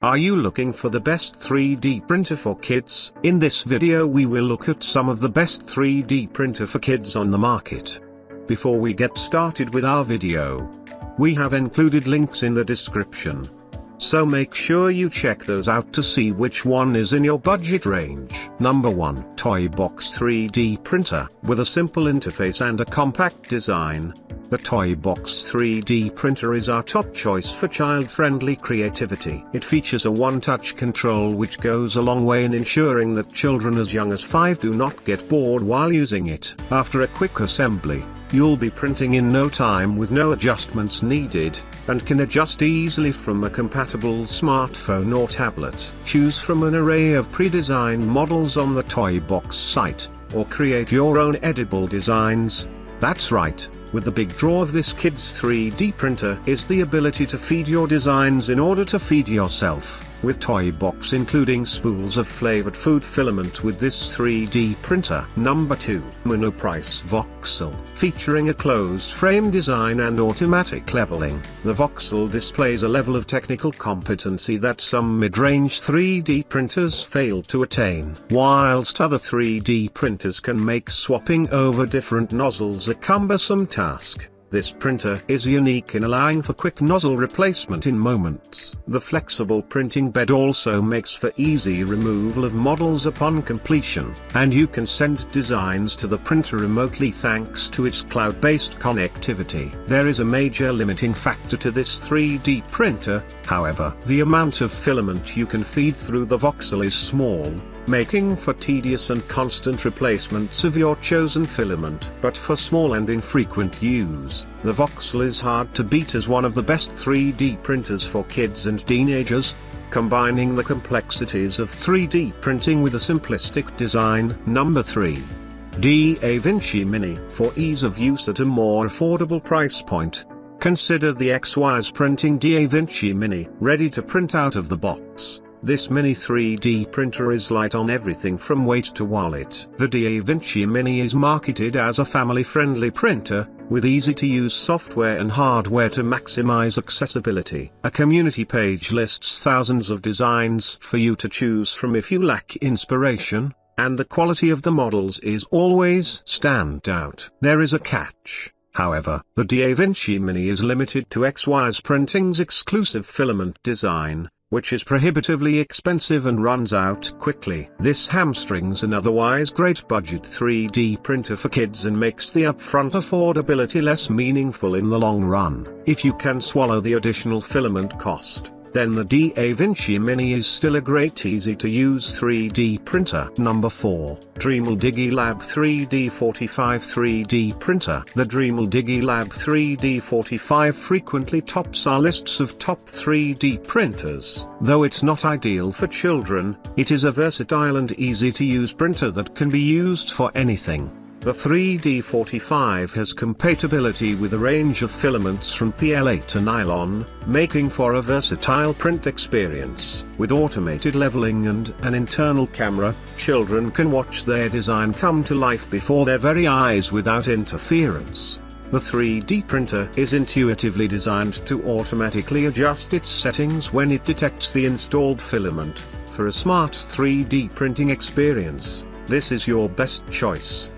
Are you looking for the best 3D printer for kids? In this video we will look at some of the best 3D printer for kids on the market. Before we get started with our video, we have included links in the description. So make sure you check those out to see which one is in your budget range. Number 1. Toybox 3D Printer. With a simple interface and a compact design, the Toybox 3D printer is our top choice for child-friendly creativity. It features a one-touch control which goes a long way in ensuring that children as young as 5 do not get bored while using it. After a quick assembly, you'll be printing in no time with no adjustments needed, and can adjust easily from a compatible smartphone or tablet. Choose from an array of pre-designed models on the Toybox site, or create your own edible designs. That's right, with the big draw of this kid's 3D printer is the ability to feed your designs in order to feed yourself. With Toybox including spools of flavored food filament with this 3D printer. Number 2. Monoprice Voxel. Featuring a closed frame design and automatic leveling, the Voxel displays a level of technical competency that some mid-range 3D printers fail to attain. Whilst other 3D printers can make swapping over different nozzles a cumbersome task, this printer is unique in allowing for quick nozzle replacement in moments. The flexible printing bed also makes for easy removal of models upon completion, and you can send designs to the printer remotely thanks to its cloud-based connectivity. There is a major limiting factor to this 3D printer, however. The amount of filament you can feed through the Voxel is small, making for tedious and constant replacements of your chosen filament. But for small and infrequent use, the Voxel is hard to beat as one of the best 3D printers for kids and teenagers, combining the complexities of 3D printing with a simplistic design. Number 3. DaVinci Mini. For ease of use at a more affordable price point, consider the XYZ Printing DaVinci Mini. Ready to print out of the box, this mini 3D printer is light on everything from weight to wallet. The DaVinci Mini is marketed as a family-friendly printer, with easy-to-use software and hardware to maximize accessibility. A community page lists thousands of designs for you to choose from if you lack inspiration, and the quality of the models is always stand out. There is a catch, however. The DaVinci Mini is limited to XYZ Printing's exclusive filament design, which is prohibitively expensive and runs out quickly. This hamstrings an otherwise great budget 3D printer for kids and makes the upfront affordability less meaningful in the long run. If you can swallow the additional filament cost, then the DaVinci Mini is still a great easy-to-use 3D printer. Number 4. Dremel Digilab 3D45 3D Printer. The Dremel Digilab 3D45 frequently tops our lists of top 3D printers. Though it's not ideal for children, it is a versatile and easy-to-use printer that can be used for anything. The 3D45 has compatibility with a range of filaments from PLA to nylon, making for a versatile print experience. With automated leveling and an internal camera, children can watch their design come to life before their very eyes without interference. The 3D printer is intuitively designed to automatically adjust its settings when it detects the installed filament. For a smart 3D printing experience, this is your best choice.